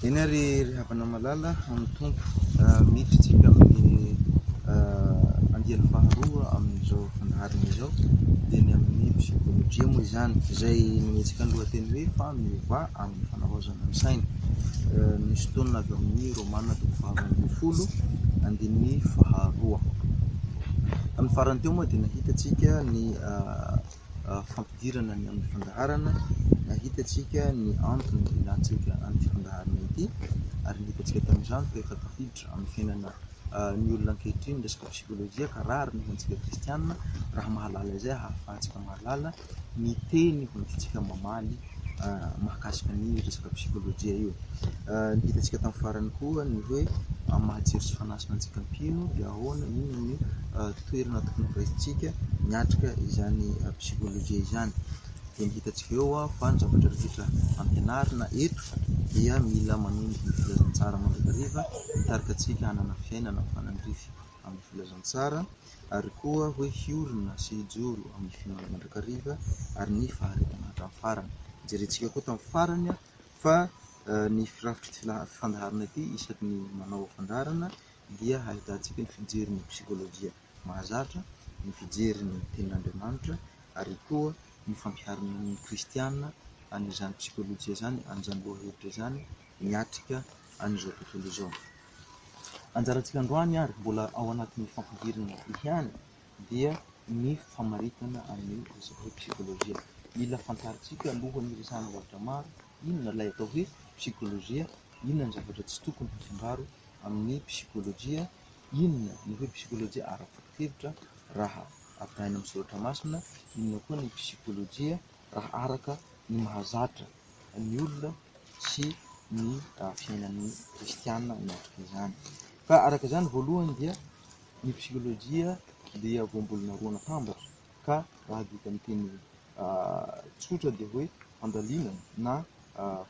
Eny ary havana malala amin'ny tompo miditsika amin'ny andiany faharoa amin'izao fandaharana izao dia ny amin'ny psikôlôjia moa izany izay nometsika ny lohateny hoe fa miova amin'ny fanahoazana ny saina. Misy taonina avy amin'ny Rômana 12:2. Amin'ny farany teo moa dia nahitatsika ny fampidirana ny amin'ny fandaharana, nahitatsika ny antony ilantsika amin'ny fandaharana ity, ary nahitatsika tamin'izany rehefa tafiditra amin'ny fiainana ny olona ankehitriny ny resaka psikôlôjia ka rariny hoantsika kristianina raha mahalala izay hahafahantsika mahalala ny teny hoantsika mamaly mahakasika ny resaka psikôlôjia io. Nahitatsika tamin'ny farany koa ny hoe mahatsiry sy fanasina antsika mpino dia ahoana inona ny toerana tokony horaisitsika miatrika izany psikôlôjia izany. Dia nahitatsika eo fa ny zavatra rehetra ampianarina eto dia mila manondro ny filazantsara mandrakariva mitarika antsika hanana fiainana fanandrify amin'ny filazantsara, ary koa hoe hiorina sy hijoro amin'ny fiainana mandrakariva ary ny faharetana hatramin'ny farany. Jerentsika koa tamin'ny farany fa ny firafitry fandaharana ity isaky ny manao fandaharana dia ahitantsika ny fijery ny psikôlôjia mahazatra, ny fijery ny tenin'Andriamanitra, ary koa ny fampiharana ny kristianina an'izany psikôlôjia izany, an'izany lohahevitra izany miatrika an'izao tontolo izao. Anjarantsika androany ary mbola ao anatin'ny fampidirana ihany dia ny famaritana amin'ny resaka hoe psikôlôjia. Mila fantaritsika alohan'ny resahana zavatra maro inona ilay atao hoe psikôlôjia, inona ny zavatra tsy tokony hifangaro amin'ny psikôlôjia, inona ny hoe psikôlôjia ara-potohevitra raha ampitahaina amin'ny soratra masina, inona koa ny psikôlôjia raha araka ny mahazatra ny olona sy ny fiainan'ny kristianina miatrika izany. Ka araka izany voalohany dia ny psikôlôjia dia voambolona roa natambatra, ka raha dika amin'ny teny tsotra dia hoe fandalinana na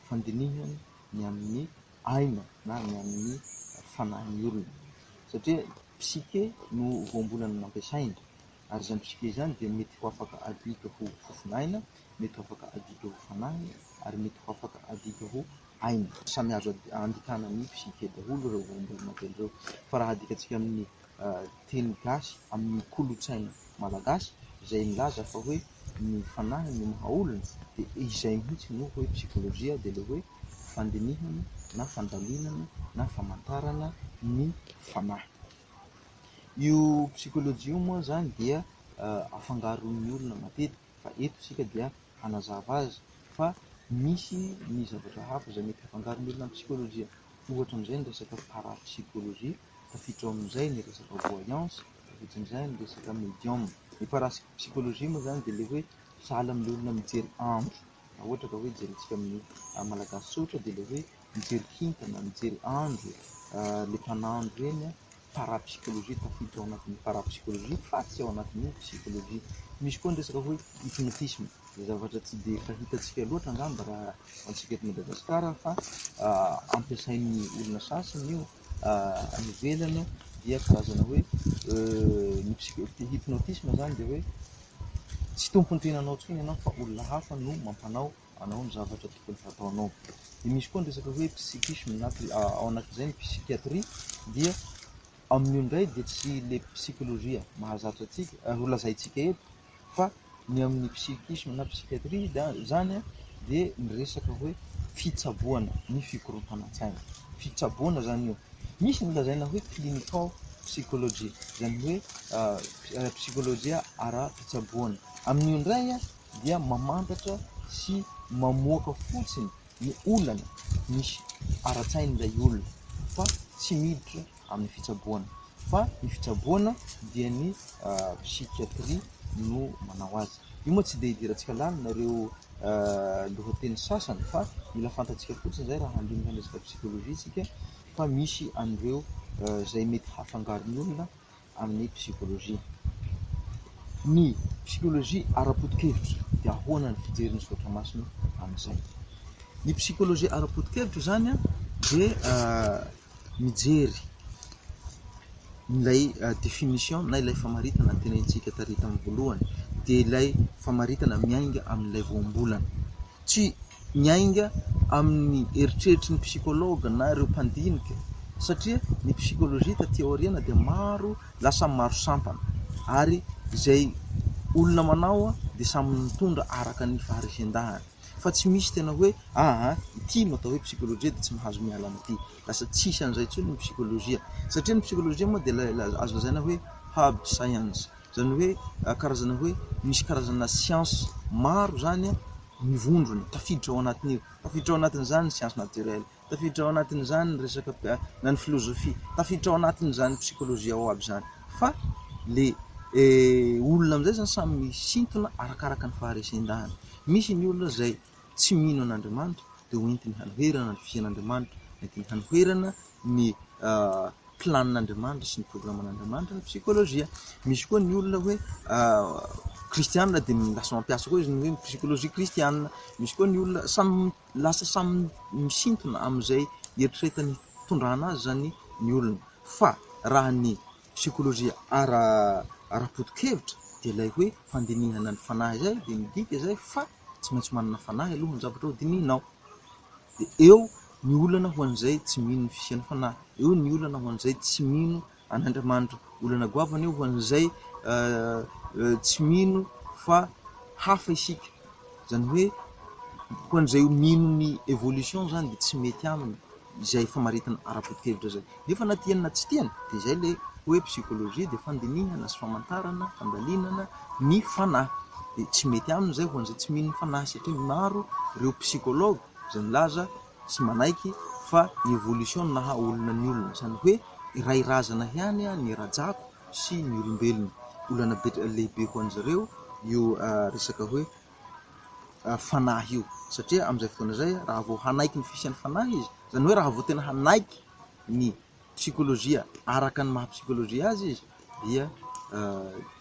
fandinihana ny amin'ny aina na ny amin'ny fanahin'ny olona, satria psike no voambolana nampiasaina, ary izany psike izany dia mety ho afaka adika ho fofinaina, mety ho afaka adika ho fanahy, ary mety ho afaka adika ho aina. Samy azo andikana ny psike daholo ireo voambolana telo ireo. Fa raha adikatsika amin'ny teny gasy, amin'ny kolotsaina malagasy izay milaza fa hoe ny fanahy ny maha olona, dia izay mihitsy no hoe psikôlôjia, dia ilay hoe fandinihana na fandalinana na famantarana ny fanahy. Io psikôlôjia io moa zany dia afangaron'ny olona matetika, fa eto isika dia hanazava azy fa misy ny zavatra hafa izay mety afangaron'ny olona amin'ny psikôlôjia. Ohatra amin'izay ny resaka parapsikôlôjia, tafiditra ao amin'izay ny resaka voyance, tafiditra amin'izay ny resaka médium. Ny parapsikôlôjia moa zany dia ilay hoe sahala amin'ilay olona mijery andro, raha ohatra ka hoe jerentsika amin'ny malagasy tsotra dia ilay hoe mijery kintana, mijery andro, ilay mpanandro eny parapsikôlôjia, tafiditra ao anatin'ny parapsikôlôjia fa tsy ao anatin'ny psikôlôjia. Misy koa ny resaka hoe hypnotisme, dia zavatra tsy dia fahitantsika loatra angamba raha antsika eto Madagasikara, fa ampiasain'ny olona sasany io any ivelany, dia karazana hoe ny hypnotisme zany dia hoe tsy tompony tenanao intsony ianao fa olona hafa no mampanao anao ny zavatra tokony fataonao. Dia misy koa ny resaka hoe psikisme na ao anatin'izay ny psikiatria, dia amin'io indray dia tsy le psikôlôjia mahazatra atsika ho lazaintsika eto, fa ny amin'ny psikisme na psikiatria zany dia ny resaka hoe fitsaboana ny fikorontana-tsaina. Fitsaboana zany io, misy ny lazaina hoe clinical psychologie, izany hoe psikôlôjia ara-pitsaboana. Amin'io indray dia mamantatra sy mamoaka fotsiny ny olana misy ara-tsain'ilay olona, fa tsy miditra amin'ny fitsaboana. Fa ny fitsaboana dia ny psikiatria no manao azy. Io moa tsy dia idirantsika lalina ireo lohateny sasany, fa mila fantatsika fotsiny izay raha handinga ny resaka psikôlôjia isika, fa misy an'ireo izay mety hafangaron'ny olona amin'ny psikôlôjia. Ny psikôlôjia ara-potokevitra dia ahoana ny fijerin'ny soratra masina amin'izay. Ny psikôlôjia ara-potokevitra zany dia mijery ilay définition na ilay famaritana tenenintsika tary tamin'ny voalohany, dia ilay famaritana miainga amin'ilay voambolana, tsy miainga amin'ny eritreritry ny psychologue na ireo mpandinika satria ny psychologie taty aoriana dia maro lasa maro sampana ary izay olona manao dia samy mitondra araka ny faharesendahany fa tsy misy tena hoe ity no atao hoe psychologie dia tsy mahazo miala amity lasa tsisy an'izay tsony ny psychologie satria ny psychologie moa dia azo lazaina hoe hard science zany hoe karazana hoe misy karazana science maro zany mivondrona tafiditra ao anatin'io tafiditra ao anatin'izany ny science naturelle tafiditra ao anatin'izany ny resaka na ny philosophie tafiditra ao anatin'izany psychologie ao aby zany fa le olona amizay zany samy misintona arakaraka ny faharesendahany misy ny olona zay tsy mino an'Andriamanitra dia hoentiny hanoherana ny fiain'Andriamanitra hoentiny hanoherana ny planin'Andriamanitra sy ny programan'Andriamanitra ny psychologie misy koa ny olona hoe kristianina dia lasa mampiasa koa izy ny hoe psychologie kristianina misy koa ny olona lasa samy misintona amin'izay eritreretany tondrana azy zany ny olona fa raha ny psychologie ara-potokevitra dia ilay hoe fandinihana ny fanahy zay dia midika zay fa tsy maintsy manana fanahy aloha ny zavatra ho dinihinao dia eo ny olana ho an'izay tsy mino ny fisian'ny fanahy eo ny olana ho an'izay tsy mino an'Andriamanitra olana goavana eo ho an'izay tsy mino fa hafa isika zany hoe ho an'izay mino ny évolution zany dia tsy mety aminy izay famaritana ara-potokevitra zay nefa na tiany na tsy tiany dia izay le hoe psychologie dia fandinihana sy famantarana fandalinana ny fanahy dia tsy mety aminy zay ho an'izay tsy mino ny fanahy satria maro ireo psychologue zay milaza sy manaiky fa ny évolution naha olona ny olona zany hoe iray razana ihany ny rajako sy ny olombelona olana lehibe ho an'zareo io resaka hoe fanahy io satria amin'izay fotoana zay raha vao hanaiky ny fisian'ny fanahy izy zany hoe raha vao tena hanaiky ny psychologie araka ny maha psychologie azy izy dia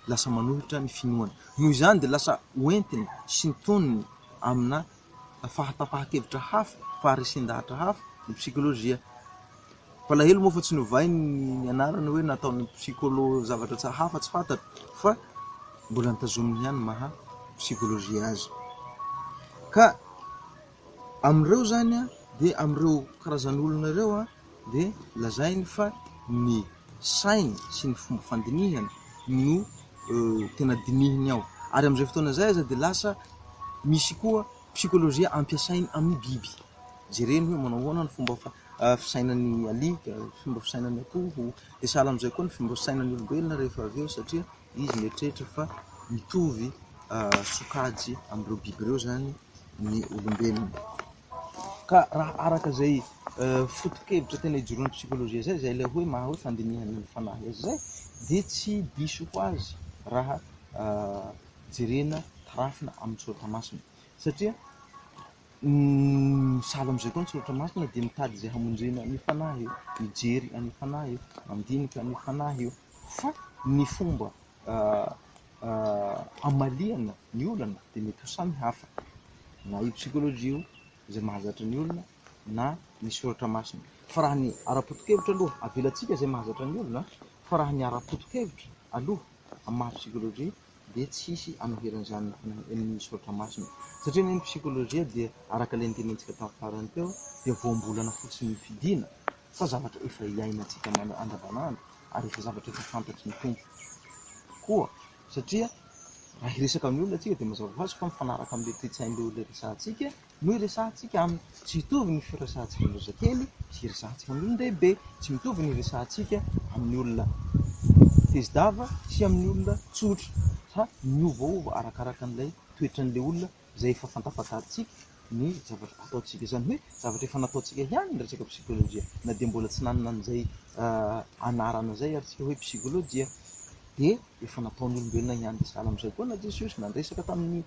lasa manohitra ny finoana noho izany dia lasa hoentiny sy nitonony amina fahatapahakevitra hafa faharesendahatra hafa ny psychologie palahelo moa fa tsy novay ny anarany hoe nataon'ny psycholo zavatra tsy hafa tsy fantatra fa mbola nitazominy ihany maha psychologie azy ka amin'ireo zany dia amin'ireo karazan'olona ireo dia lazainy fa ny sainy sy ny fomba fandinihana no tena dinihiny ao ary amin'izay fotoana zay aza dia lasa misy koa psychologie ampiasainy amin'ny biby jereny hoe manao ahoana ny fomba fisainan'ny alika fomba fisainan'ny akoho dia sahala amin'izay koa ny fomba fisainan'ny olombelona rehefa avy eo satria izy mieritreritra fa mitovy sokajy amin'ireo biby ireo zany ny olombelona ka raha araka zay fotokevitra tena ijoroan'ny psychologie zay zay ilay hoe maha hoe fandinihana ny fanahy azy zay dia tsy diso ho azy raha jerena tarafina amin'ny soratra masina satria sahala amin'izay koa ny soratra masina dia mitady izay hamonjena ny fanahy io mijery any fanahy io mandinika ny fanahy io fa ny fomba amaliana ny olana dia mety ho samy hafa na io psychologie io izay mahazatra ny olona na ny soratra masina fa raha ny ara-potokevitra aloha avelantsika izay mahazatra ny olona fa raha ny ara-potokevitra aloha amin'ny maha psychologie dia tsisy anoheran'izany ny soratra masina satria ny psychologie dia araka ilay nitenentsika tamin'ny farany teo dia voambolana fotsiny ny fidiana fa zavatra efa iainantsika andavanandro ary efa zavatra efa fantatry ny tompo koa satria raha hiresaka amin'ny olona atsika dia mazava ho azy fa mifanaraka amin'ilay toe-tsain'ilay olona resahantsika no resahantsika aminy tsy mitovy ny firesahantsika amin'ny zazakely sy resahantsika amin'ny olon-dehibe tsy mitovy ny resahantsika amin'ny olona tezidava sy amin'ny olona tsotra fa miovaova arakaraka an'ilay toetran'ilay olona izay efa fantafataritsika ny zavatra ataontsika zany hoe zavatra efa nataontsika ihany ny resaka psychologie na dia mbola tsy nanana an'izay anarana zay ary tsika hoe psychologie dia efa nataon'ny olombelona ihany dia sahala amin'izay koa na Jesosy nandresaka tamin'ny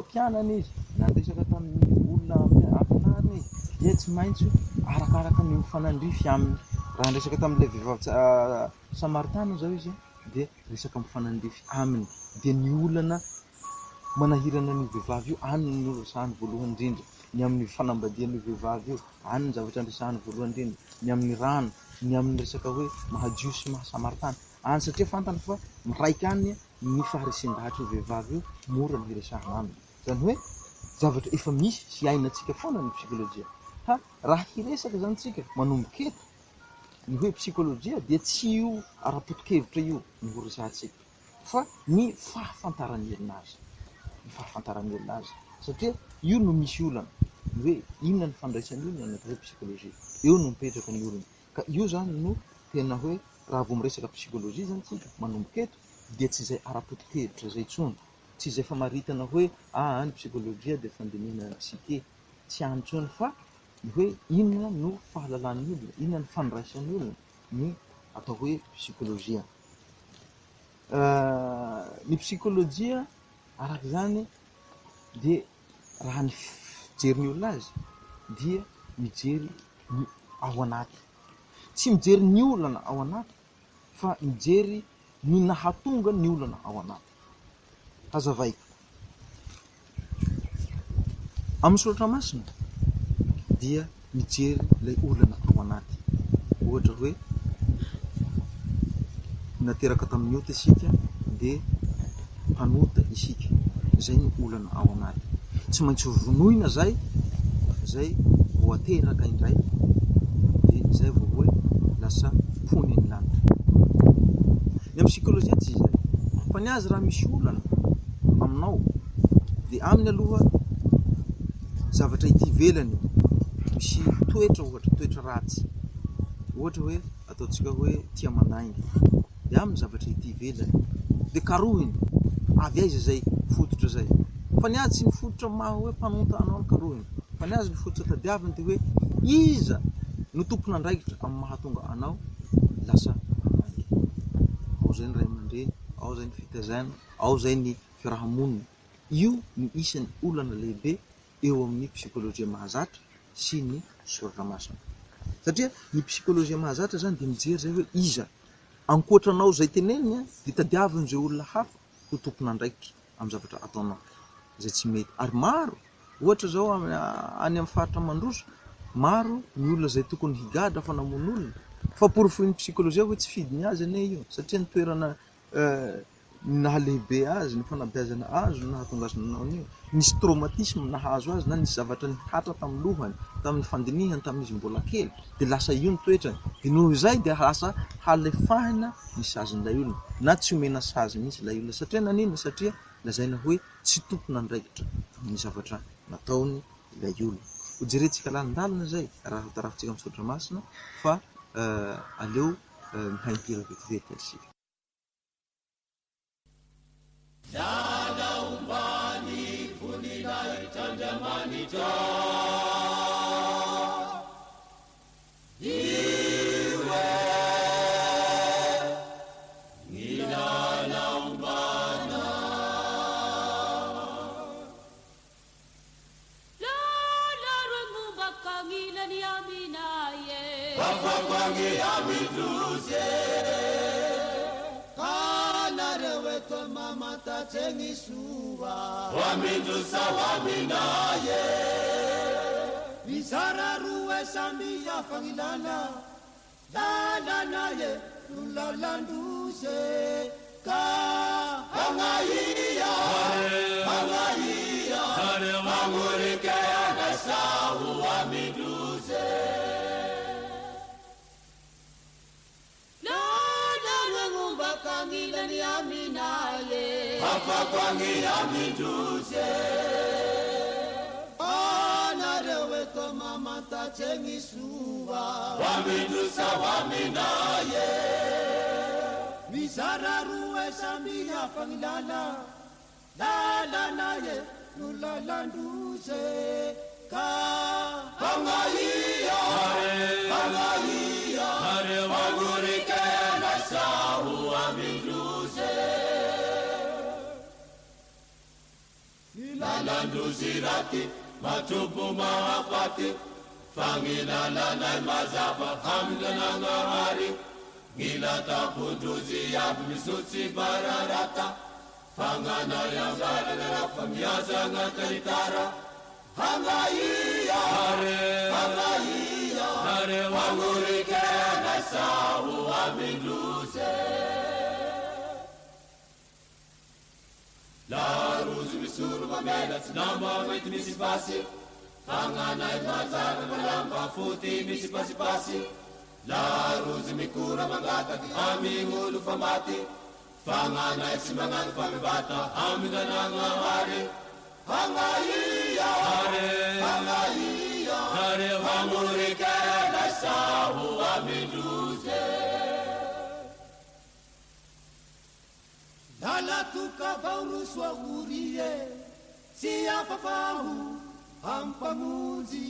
mpianany izy nandresaka tamin'ny olona ampianariny izy dia tsy maintsy arakaraka ny mifanandrify aminy raha nresaka tamin'ilay vehivavy samaritana zao izy dia resaka mifanandrify aminy dia ny olana manahirana ny vehivavy io any ny resahany voalohany indrindra ny amin'ny fanambadian'ny vehivavy io any ny zavatra andresahany voalohany indrindra ny amin'ny rano ny amin'ny resaka hoe mahadio sy mahasamaritana any satria fantany fa miraika any ny faharesendahatra ny vehivavy io mora ny hiresahana aminy zany hoe zavatra efa misy sy ainatsika foana ny psikolojia. Ha raha hiresaka zany tsika manomboka eto ny hoe psikolojia dia tsy io ara-potokevitra io ny horesantsika, fa ny fahafantaran'ny olona azy, ny fahafantaran'ny olona azy, satria io no misy olana ny hoe inona ny fandraisan'ny olona ny atao hoe psikolojia, eo no mipetraka ny olona. Ka io zany no tena hoe raha vao miresaka psikolojia zany tsika manomboka eto dia tsy izay ara-potokevitra zay intsony, tsy izay famaritana hoe ny psikolojia dia fandinihana psike, tsy any intsony, fa ny hoe inona no fahalalan'ny olona, inona ny fandraisan'ny olona ny atao hoe psikolojia. Ny psikolojia araka zany dia raha ny fijery olona azy dia mijery ny ao anaty, tsy mijery ny olana ao anaty fa mijery ny nahatonga ny olana ao anaty. Hazavaiko amin'ny soratra masina dia mijery ilay olana ao anaty, ohatra hoe nateraka tamin'ny ota isika dia mpanota isika, zay ny olana ao anaty, tsy maintsy vonoina zay vao ateraka indray dia zay vao hoe lasa pony ny lanitra. Ny amin'ny psikolojia tsy izay, fa ny azy raha misy olana aminao dia aminy aloha zavatra ity velany misy toetra, ohatra toetra ratsy, ohatra hoe ataontsika hoe tia mandainga, dia aminy zavatra ity velany dia karohiny avy aiza zay fototra zay, fa ny azy tsy mifototra maha hoe mpanonta anao ny karohiny, fa ny azy mifototra tadiaviny dia hoe iza no tompon'andraikitra amin'ny mahatonga anao lasa mandainga. Ao zay ny ray aman-dreny, ao zay ny fitaizana, ao zay ny fiarahamonina. Io ny isan'ny olana lehibe eo amin'ny psikolojia mahazatra sy ny soratra masina, satria ny psikolojia mahazatra zany dia mijery zay hoe iza ankoatranao zay teneniny dia tadiaviny zay olona hafa ho tompon'andraikitra amin'ny zavatra ataonao zay tsy mety. Ary maro, ohatra zao any amin'ny faritra Mandroso, maro ny olona zay tokony higadra fanamono olona, fa porofon'ny psikolojia hoe tsy fidiny azy ane io, satria ny toerana nahalehibe azy, ny fanabeazana azo nahatonga azy nanao an'io, nisy traumatisme nahazo azy na nisy zavatra nihatra tamin'ny lohany, tamin'ny fandinihany, tamin'izy mbola kely, dia lasa io ny toetrany, dia noho izay dia lasa halefahina ny sazin'ilay olona, na tsy omena sazy mihitsy ilay olona, satria nanina, satria lazaina hoe tsy tompon'andraikitra amin'ny zavatra nataony ilay olona. Ho jerentsika lalandalina zay raha tarafintsika amin'ny soratra masina, fa aleo mihaihira vetivety asika. Dada umbani funina itandamanita iwe nilala umbana lala rungu bakangila ni aminaye bakwangi amituze mama tatsengi suwa wamindu sawaminaye bisara ruwe sambi ya fangilana lala naye lulalanduse ka angaiya mangurike agasawu waminduse kangila ni aminaye hapa kwangi amituze anarewe to mama tatsengi suwa wamitusa waminaye misara ruwe sambi ya fangilana lala naye lulalanduse ka angaiya wangurike sawu aminduse lalanduzirati matupu mahafati fangilana na mazaba hamdana ngahari ngilata punduzi ya misutsi bararata fangana ya zarara famyaza ngataitara hangaiya wangurike na sawu aminduse la ruzumi sorosoro mamela tsy lamba mety misy fasy fagnanay mazava malamba foty misy pasipasy larozy mikora mangataky amign'olo fa maty fagnanay tsy magnano fa mivata aminganagna hary hangahia hangahia hare hamorikela saho amindroze lalatoka vaoroso ahorie tsy afafaho ampamonjy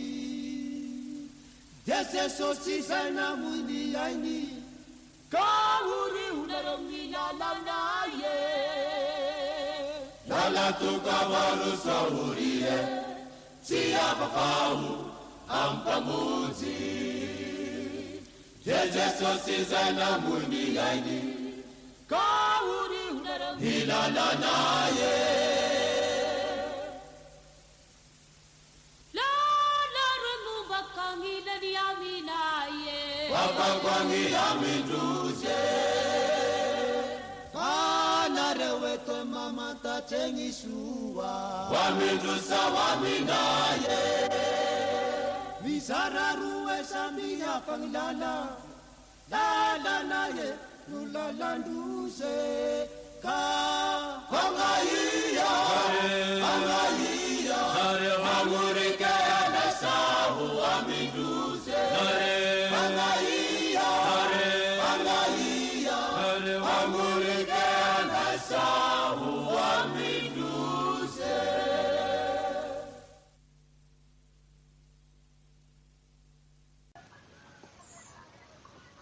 de Jesosy zay namoiny ainy ka ori onareo milalanaye lalatoka vaoroso ahorie tsy afafaho ampamonjy de Jesosy zay namoiny ainy ka ori ilalanaye lalaromumba kangilani aminaye wakangwangi amindruze kanareweto mamata chengisua wamindrusa waminaye misararuwe samia kangilana lalanaye nulalanduze hangahia hangahia hamurikela sahu amindruze hangahia hangahia hamurikela sahu amindruze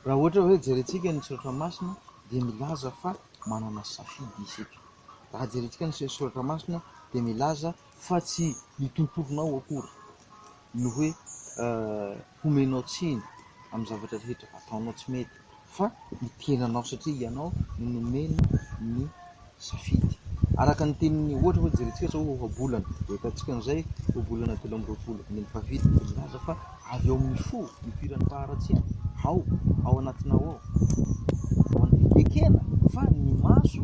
raha ohatra hoe jerentsika ny soratra masina dia milaza fa manana safidy isika raha jerentsika ny soratra masina dia milaza fa tsy ny tontolonao akory no hoe homenao tsiny amin'ny zavatra rehetra ataonao tsy mety fa ny tenanao satria ianao no nomena ny safidy araka ny teniny ohatra hoe jerentsika zao hoabolana dia ataontsika an'izay hoabolana 2020 ny mpavidy dia milaza fa avy ao amin'ny fo mipirany faharatsiana ao anatinao ao ekena fa ny maso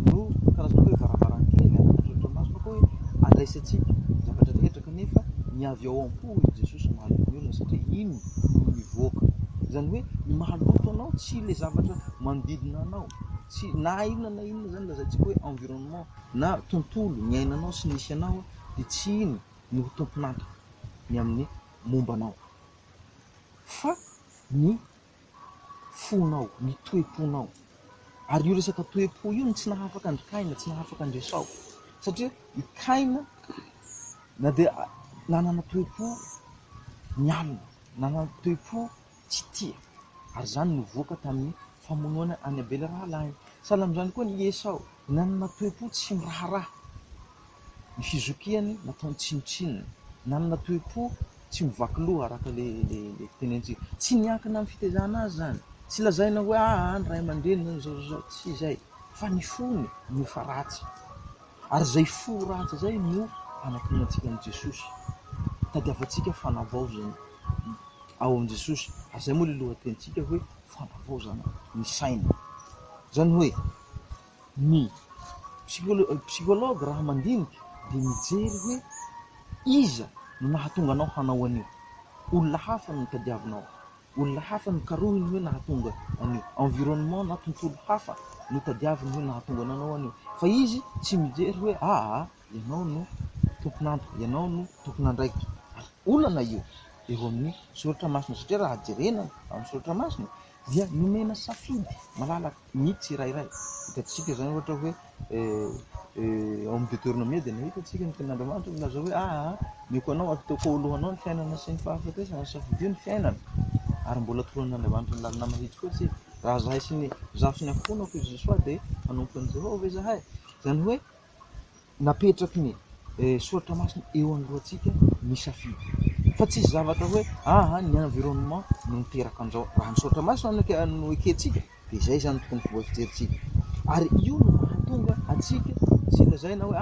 no karazana hoe varavarankely araka ny soratra maso fa hoe andraisatsika zavatra rehetra kanefa ny avy ao am-po i Jesosy mahaloto ny olona satria iny no mivoaka zany hoe ny mahaloto anao tsy le zavatra manodidina anao tsy na inona zany lazaintsika hoe environnement na tontolo ny ainanao sy nisy anao dia tsy iny no tompon'antoka ny amin'ny mombanao fa ny fonao ny toeponao ary io resaka toepo io ny tsy nahafaka andrikaina tsy nahafaka andresao satria ikaina na dia nanana toepo ny alina nanana toepo tsy tia ary zany nivoaka tamin'ny famonoana any abela rahalainy sahala amin'izany koa ny Esau nanana toepo tsy miraharaha ny fizokiany nataony tsinotsinona nanana toepo tsy mivaky loha araka le tenentsika tsy niankina amin'ny fitezana azy zany tsy lazaina hoe ny ray aman-dreny zao tsy izay fa ny fony no fa ratsy ary zay fo ratsy zay no anatonantsika amin'ny Jesosy tadiavantsika fanavaozana ao amin'i Jesosy ary zay moa le lohatenitsika hoe fanavaozana ny saina zany hoe ny psikology raha mandinika dia mijery hoe iza no nahatonga anao hanao anio olona hafa no tadiavinao olona hafa no karohiny hoe nahatonga anio environnement na tontolo hafa no tadiaviny hoe nahatonga anao anio fa izy tsy mijery hoe ianao no tompon'antoka ianao no tompon'andraikitra olana io eo amin'ny soratra masina satria raha jerena amin'ny soratra masina dia nomena safidy malalaka ny tsirairay hitantsika zany ohatra hoe ao amin'ny Deutéronomie dia nahitatsika ny ten'Andriamanitra milaza hoe meko anao ataoko alohanao ny fiainana sy ny fahafatesana safidio ny fiainana ary mbola toron'Andriamanitra ny lalina mahitsy koa tsy raha zahay sy ny zaho sy ny afonako izy soa dia manompo ny Jehovah zahay zany hoe napetraky ny soratra masina eo anolohantsika ny safidy fa tsisy zavatra hoe ny environnement no miteraka an'izao raha ny soratra masina no ekentsika dia izay zany tokony fomba fijerintsika ary io no mahatonga atsika tsy lazaina hoe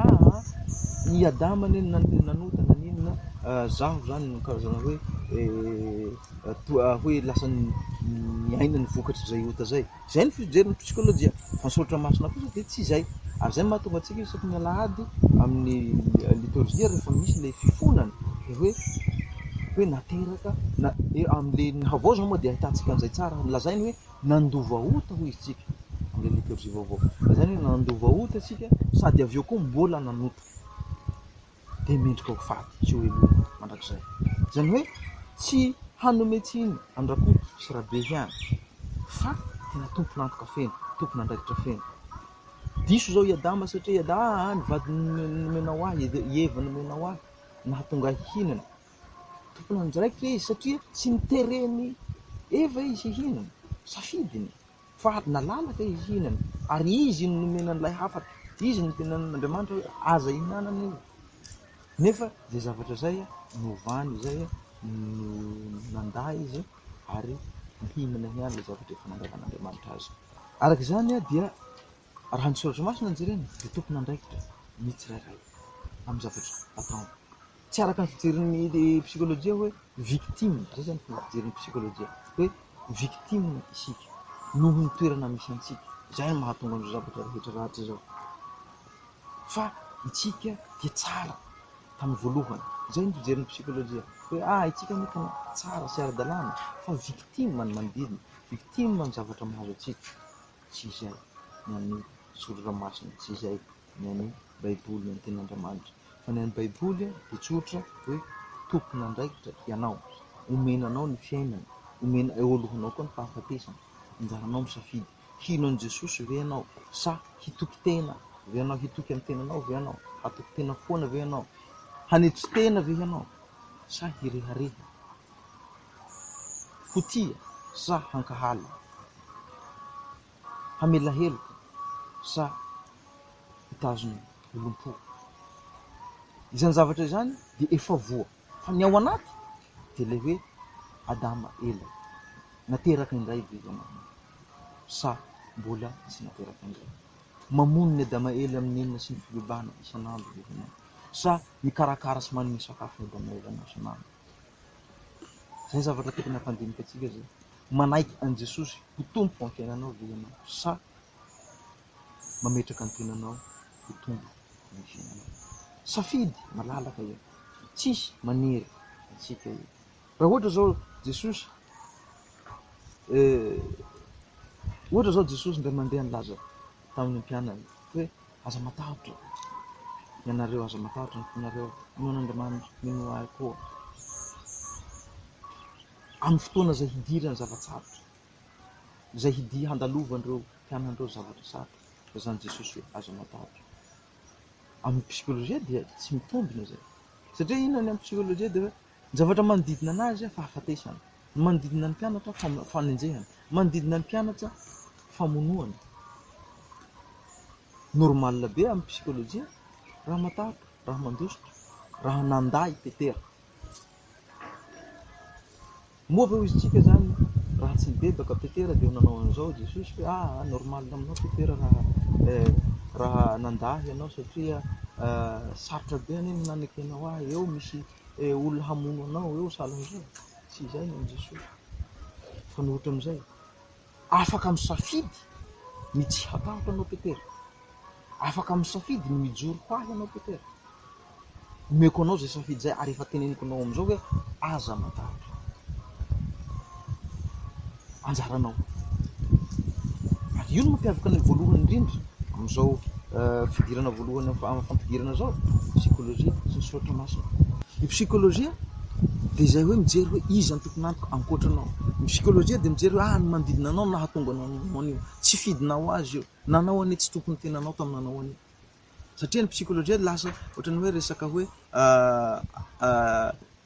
ny Adama neny nanota na ninona zaho zany no karazana hoe hoe lasa miaina ny vokatra zay ota zay ny fijery psikolojia fa misaotra masona kosa de tsy zay ary zay mahatonga atsika isaky ny alahady amin'ny liturgia rehefa misy le fifonana de hoe nateraka na am'le havao zao moa de ahitantsika an'izay tsara lazainy hoe nandova ota hoy izitsika am'le liturgie vaovao lazainy hoe nandova ota tsika sady avy eo koa mbola nanota de mendrika ho faty tsy hoe lona mandrakizay zany hoe tsy hanometsiny andrakotry sy rabehiany fa tena tompona antoka feno tompona andraikitra feno diso zao iadama satria iada ny vady nomenao ahy Eva nomenao ahy nahatonga hihinana tompona andraikitra izy satria tsy nitereny Eva izy hihinana safidiny fa nalalaka izy hihinana ary izy nomenan'ilay hafatra izy ny tenan'Andriamanitra hoe aza hihinanana io nefa zay zavatra zay novany zay no nanday izy ary mihinana ihany le zavatra efa nandavan'Andriamanitra azy arak'izany dia raha ny soratra masina jerena de tompona andraikitra mitsirairay amin'ny zavatra atao tsy araka ny fijerin'ny psikolojia hoe victime zay zany fijerin'ny psikolojia hoe victime isika noho ny toerana misy antsika zay mahatonga an'izao zavatra rehetra rahatry zao fa itsika dia tsara tamin'ny voalohany zay ny fijerin'ny psikolojia hoe itsika metana tsara sy ara-dalàna fa victime ny manodidina victime ny zavatra mahazo atsika tsy izay ny an'ny soloramasina tsy izay ny an'ny baiboly ny ten'Andriamanitra fa ny an'ny baiboly de tsotra hoe tompona andraikitra ianao omenanao ny fiainana omena eo alohanao koa ny fahafatesana anjaranao misafidy hino an' Jesosy ve ianao sa hitoky tena ve ianao hitoky amin'ny tenanao ve ianao hatoky tena foana ve ianao hanetry tena ve ianao sa hirehareha fotia sa hankahala hamelahelaka sa hitazony olom-po izany zavatra zany de efa voa fa ny ao anaty de le hoe Adama ela nateraka indray ve ianao sa mbola tsy nateraka indray mamono ny Adama ela amin'ny enina sy ny fibebana isan'andro ve ianao sa mikarakara sy manome sakafo ny Adama ela anao isan'andro zay zavatra tokony hampandinika atsika zay manaiky an' Jesosy ho tompo amin'ny fiainanao ve ianao sa mametraka ny tenanao ho tombo ny fiainanao safidy malalaka io tsisy manery atsika io raha ohatra zao Jesosy ohatra zao Jesosy ndray mandeha nilaza tamin'ny mpianany hoe aza matahotra ianareo aza matahotra ny fonareo mino an'Andriamanitra mino ahy koa amin'ny fotoana zay hidirany zavatsarotra zay hidy handalovan'ireo mpianan'ireo zavatra sarotra fa zany Jesosy hoe aza matahotra amin'ny psikolojia dia tsy mitombina zay satria inona ny amin'ny psikolojia de hoe ny zavatra manodidina anazy fahafatesana manodidina ny mpianatra fanenjehana manodidina ny mpianatra famonoana normal be amin'ny psikolojia raha matahotra raha mandositra raha nanday Petera moa ve izy tsika zany raha tsy nibebaka Petera de nanao an'izao Jesosy hoe normal aminao Petera raha nandahy ianao satria sarotra be any nanaiky anao ahy eo misy olona hamono anao eo salan'izao tsy izay ny Jesosy fa nohatra am'izay afaka misafidy ny tsy hatahotra anao Petera afaka misafidy ny mijoro ho ahy anao Petera meko anao zay safidy zay ary efa teneniko anao am'izao hoe aza matahotra anjaranao ary io no mampiavaka ny voalohany indrindra am'izao fidirana voalohany amin'ny fampidirana zao psikolojia sy ny soratra masina ny psikolojia de zay hoe mijery hoe iza ny tokony ankoatranao ny psikolojia de mijery hoe ny manodidina anao nahatonga nanao an'io tsy fidinao azy io nanao anie tsy tokony tenanao taminanao an'io satria ny psikolojia lasa ohatrany hoe resaka hoe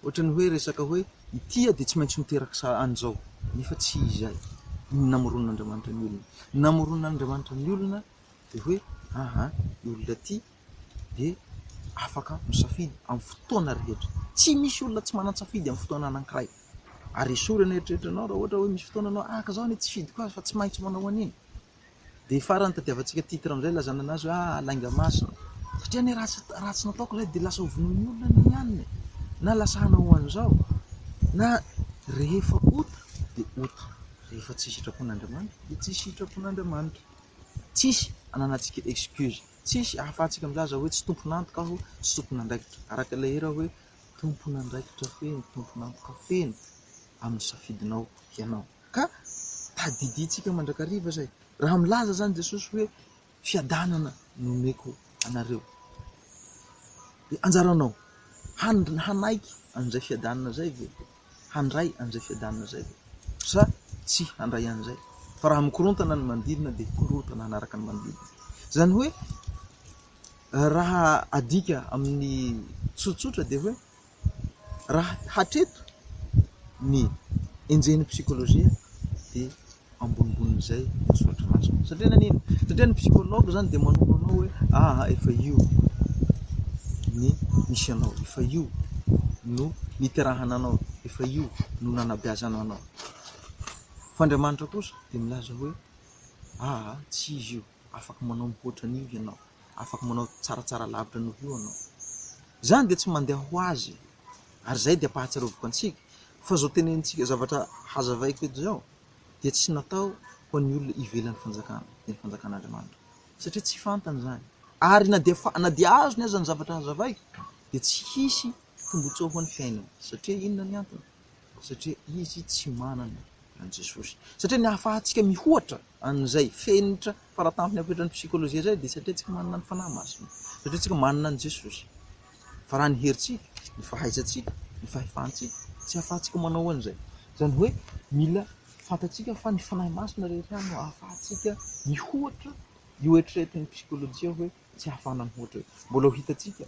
ohatrany hoe resaka hoe itia de tsy maintsy miteraka an'izao nefa tsy izay namoronan'Andriamanitra ny olona namoronan'Andriamanitra ny olona de hoe olona ty de afaka misafidy amin'ny fotoana rehetra tsy misy olona tsy manan-tsafidy amin'ny fotoana anankiray ary esorana eritreritranao raha ohatra hoe misy fotoana anao ka zao ny tsy fidy koa fa tsy maintsy manao an'iny de farany tadiavantsika titre am'izay lazana anazy hoe lainga masina satria ny raha tsy nataoko zay de lasa hovonoin'ny olona ny haniny na lasa hanao an'izao na rehefa ota dia ota, rehefa tsisy sitrapon'Andriamanitra dia tsisy sitrapon'Andriamanitra. Tsisy ananantsika excuse, tsisy ahafahantsika milaza hoe tsy tompon'antoka aho, tsy tompon'andraikitra. Araka ilay hira hoe tompon'andraikitra feno, tompon'antoka feno amin'ny safidinao ianao. Ka tadidintsika mandrakariva zay. Raha milaza zany Jesosy hoe fiadanana nomeko anareo, dia anjaranao hanaiky an'izay fiadanana zay ve, handray an'izay fiadanana zay ve, sa tsy handray an'izay. Fa raha mikorontana ny mandilina dia korontana hanaraka ny mandilina. Zany hoe raha adika amin'ny tsotsotra dia hoe raha hatreto ny enjen'ny psikolojia dia ambonimbon'izay misoratra masina. Satria nanino? Satria ny psikologa zany dia manoro anao hoe efa io ny misy anao, efa io no niterahana anao, efa io no nanabeazana anao. Fa Andriamanitra kosa dia milaza hoe tsy izy io, afaka manao mihoatra an'io ianao, afaka manao tsaratsara lavitra noho io anao. Zany dia tsy mandeha ho azy, ary zay dia pahatsiarovako antsika fa zao tenenitsika zavatra hazavaiko eto zao dia tsy natao ho an'ny olona ivelan'ny fanjakana, dia ny fanjakan'Andriamanitra, satria tsy fantany zany. Ary na dia azony aza ny zavatra hazavaiko dia tsy hisy tombotsoa ho an'ny fiainana. Satria inona ny antony? Satria izy tsy manana an Jesosy. Satria ny ahafahantsika mihoatra an'izay fenitra faratampony apetrany psikolojia zay dia satria tsika manana ny fanahy masina, satria tsika manana an Jesosy. Fa raha ny herintsika, ny fahaizantsika, ny fahefantsika tsy ahafahantsika manao an'izay. Zany hoe mila fantatsika fa ny fanahy masina rehetra no ahafahantsika mihoatra io eritreretin'ny psikolojia hoe tsy ahafahana mihoatra. Mbola ho hitantsika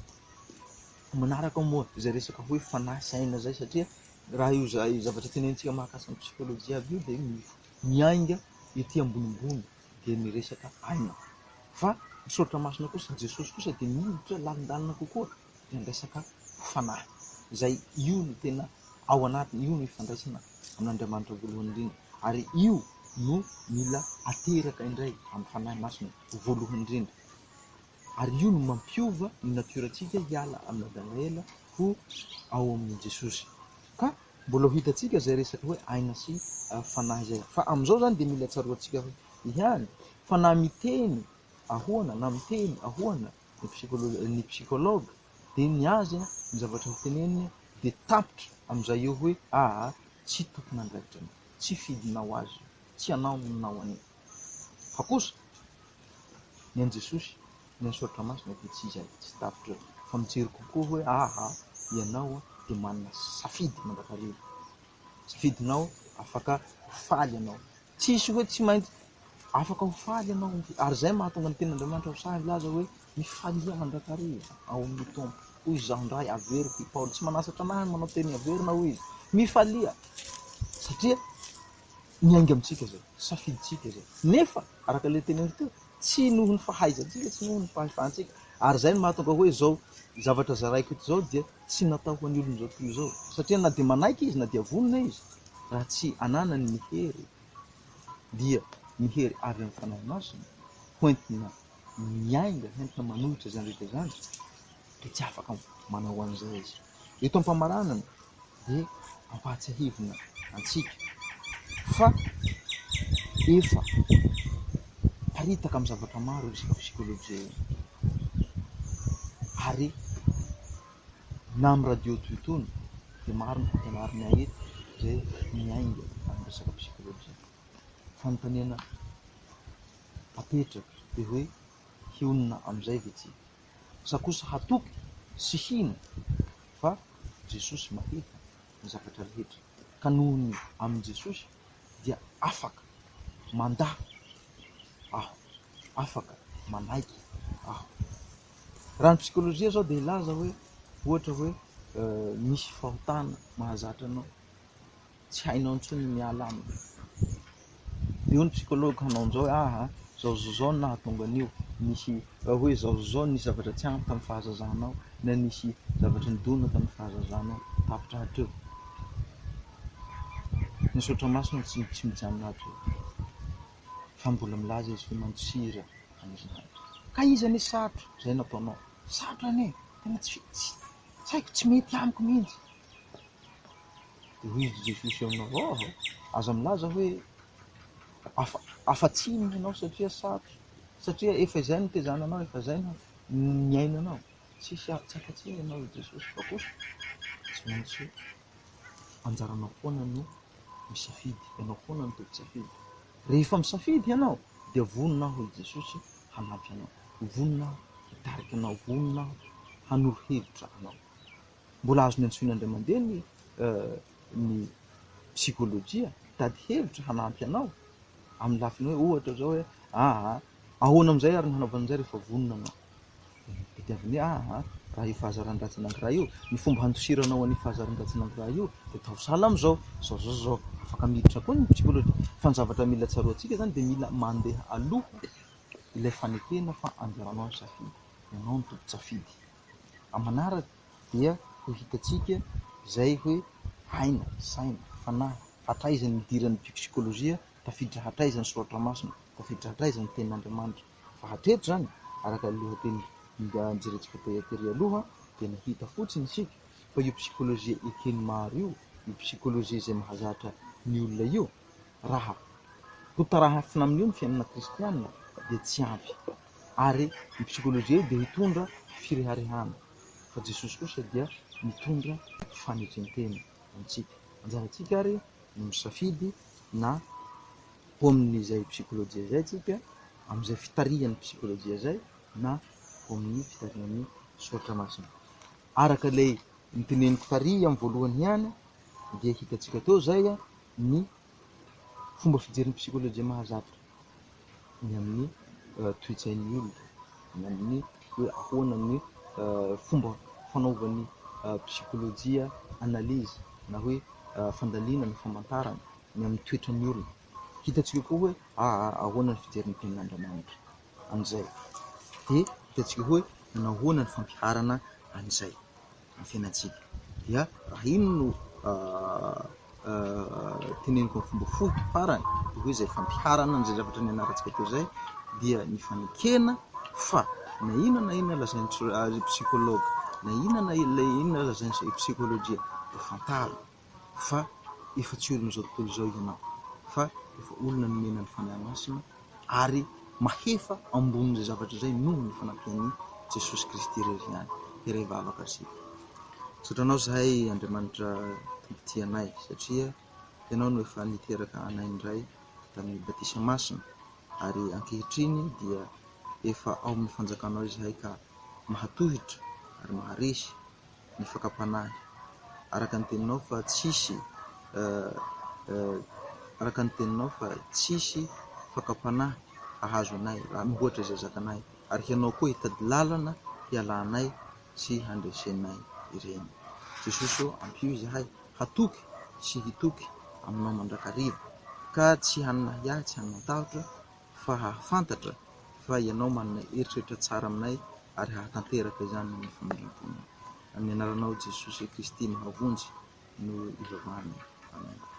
manaraka moa izay resaka hoe fanahy saina zay, satria raha io zavatra tenenitsika mahakasika ny psikolojia aby io dia miainga ety ambonimbony dia miresaka aina. Fa misoratra masina kosa Jesosy kosa dia miditra lalindalina kokoa dia miresaka fanahy. Izay io no tena ao anatiny, io no ifandraisana amin'Andriamanitra voalohany indrindra. Ary io no mila ateraka indray amin'ny fanahy masina voalohany indrindra. Ary io no mampiova ny natiorantsika hiala amin'ny adalahela ho ao amin'ny Jesosy. Ka mbola ho hitantsika izay resaka hoe aina sy fanahy zay. Fa amin'izao zany dia mila tsaroantsika hoe ihany fa na miteny ahoana na miteny ahoana ny psikologa dia ny azy ny zavatra hoteneniny dia tapitra amin'izay eo hoe tsy tompon'andraikitra anao, tsy fidinao azy, tsy anao ninao an'io. Fa kosa ny an Jesosy ny ansoratra masina dia tsy izay, tsy tapitra eo, fa mijery kokoa hoe ianao dia manana safidy mandrakariva, safidinao afaka faly ianao, tsisy hoe tsy maintsy afaka ho faly ianao. Ary zay mahatonga ny ten'Andriamanitra Sahary laza hoe mifalia mandrakariva ao amin'ny tompo. Hoy izaho ndray averiko i Paoly, tsy manasatra anahy manao teny averina hoy izy, mifalia, satria miainga amintsika zay, safiditsika zay. Nefa araka ilay teneniko teo, tsy noho ny fahaizantsika, tsy noho ny fahefantsika. Ary zay no mahatonga hoe zao zavatra zaraiko eto zao dia tsy natao ho an'ny olona zao toy izao, satria na dia manaiky izy na dia vonona izy, raha tsy ananany mihery dia mihery avy amin'ny fanahy masina, hoentina miainga, hoentina manohitra zany rehetra zany, dia tsy afaka manao an'izay izy. Eto am-pamaranana dia ampahatsiahivina antsika fa efa paritaka amin'ny zavatra maro resaka psikolojia ary na amin'ny radio toitony dia maro ny fampianarana eto izay miainga amin'ny resaka psikolojia. Fanontaniana apetraka dia hoe hionona amin'izay ve tsika, sa kosa hatoky sy hino? Fa Jesosy mahita ny zavatra rehetra, ka noho ny amin'ny Jesosy dia afaka mandaha aho, afaka manaiky aho. Raha ny psikolojia zao dia ilaza hoe ohatra hoe misy fahotana mahazatra anao, tsy hainao intsony miala aminy, dia io ny psikologa hanao an'izao hoe zao no nahatonga an'io, nisy hoe zao nisy zavatra tsy ampy tamin'ny fahazazanao, na nisy zavatra nidona tamin'ny fahazazanao, tapitra hatreo. Ny saotra masina tsy mijanona hatreo, fa mbola milaza izy hoe mantsira amin'Andriamanitra. Ka iza ane sarotra izay nataonao? Sarotra ane, tena tsy haiko, tsy mety amiko mihitsy. dia hoy izy Jesosy aminao aza milaza hoe afa-tsiny ianao satria sarotra, satria efa izay no tezananao, efa izay no miainanao, tsy afa-tsiny ianao Jesosy fa kosa tsy maintsy anjaranao foana no misafidy, ianao foana no tompon-tsafidy. Rehefa misafidy ianao dia vonona hoy Jesosy hanampy anao, vonona hitarika anao, vonona hanoro hevitra anao. Mbola azony antsoina indray mandeha ny psikolojia tady hevitra hanampy anao amin'ny lafiny hoe ohatra zao hoe ahoana amin'izay ary ny hanaovana an'izay rehefa vonona anao. Tadiaviny hoe raha io fahazaran-dratsy anankiray io, ny fomba handosiranao an'io fahazaran-dratsy anankiray io dia atao sahala amin'izao, zao afaka miditra koa ny psikolojia. Fa ny zavatra mila tsaroantsika zany dia mila mandeha aloha ilay fanekena fa anjaranao ny safidy, ianao ny tompo-tsafidy. Amanaraka dia ho hitantsika izay hoe haina, saina, fanahy, hatraizan'ny idiran'ny psikolojia, tafiditra hatraizan'ny soratra masina, tafiditra hatraizan'ny tenin'Andriamanitra. Fa hatreto zany araka lohateny nijerentsika tery aloha dia nahita fotsiny isika fa io psikolojia ekeny maro io psikolojia izay mahazatra ny olona io, raha hotarahafina amin'io ny fiainana kristianina dia tsy ampy, ary ny psikolojia io dia hitondra fireharehana, fa Jesosy kosa dia mitondra fanetren-tena amintsika. Anjarantsika ary no misafidy na ho amin'izay psikolojia izay tsika, amin'izay fitarihan'ny psikolojia izay, na ho amin'ny fitarihan'ny soratra masina. Araka ilay niteneniko tary amin'ny voalohany ihany dia hitantsika teo zay ny fomba fijery ny psikolojia mahazatra ny amin'ny toe-tsain'ny olona, ny amin'ny hoe ahoana ny fomba fanaovan'ny psikolojia analizy na hoe fandalina ny famantarana ny amin'ny toetran'ny olona. Hitantsika koa hoe ahoana ny fijery ny tenin'Andriamanitra an'izay, dia hitantsika hoe nahoana ny fampiharana an'izay amin'ny fiainantsika. Dia raha ino no teneniko amin'ny fomba fohy farany dia hoe izay fampiharana an'izay zavatra ny anarantsika teo izay dia ny fanekena fa na inona lazain'ny psikologa, na inona lazain'ny psikolojia dia fantaro fa efa tsy olona zao tontolo izao ianao, fa efa olona nomena ny fanahy masina ary mahefa ambonin'izay zavatra izay noho ny fanampian'ny Jesosy Kristy irery ihany. Iray vavaka sika. Sotranao zahay Andriamanitra tompon-tianay satria ianao no efa niteraka anay indray tamin'ny batisa masina, ary ankehitriny dia efa ao amin'ny fanjakanao izahay ka mahatohitra ary maharesy ny fakapanahy. Araka ny teninao fa tsisy fakapanahy hahazo anay raha mihoatra izay zakanay, ary ianao koa hitady lalana hialanay sy handresenay ireny. Jesosy ampio izahay hatoky sy hitoky aminao mandrakariva, ka tsy hanana hiahy, tsy hanana-tahotra, fa hahafantatra fa ianao manana eritreritra tsara aminay ary hahatanteraka izany amin'ny famelam-ponao. Amin'ny anaranao Jesosy Kristy mahavonjy no ivavahana. Amen.